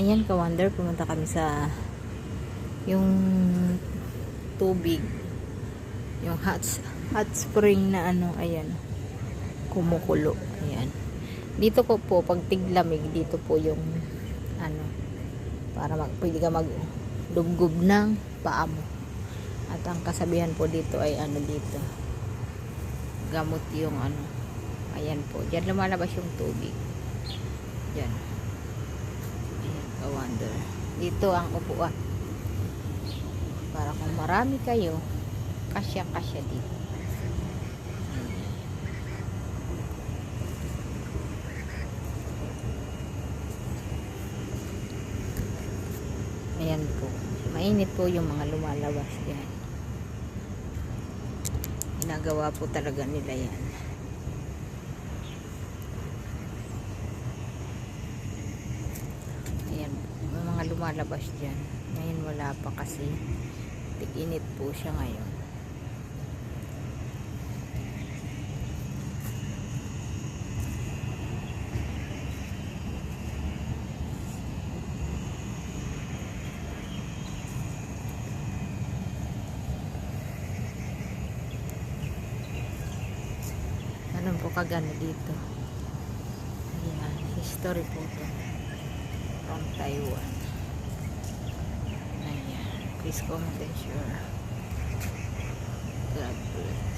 Ayan, ka-wonder, pumunta kami sa yung tubig, yung hot spring na ano, ayan, kumukulo. Ayan. Dito ko po, pag tiglamig, dito po yung ano, para pwede ka magduggob ng paa mo. At ang kasabihan po dito ay ano dito, gamot yung ano. Ayan po, diyan lumalabas yung tubig. Diyan. Ayan, ka-wonder. Dito ang upuan. Para kung marami kayo, kasya-kasya dito. Ayan po. Mainit po yung mga lumalabas diyan. Ginagawa po talaga nila yan. Ayan, may mga lumalabas dyan. Ngayon wala pa kasi tig-init po siya ngayon. Ganun po kagano dito. Ayan, history po to from Taiwan. Ayan, please comment and share. God bless.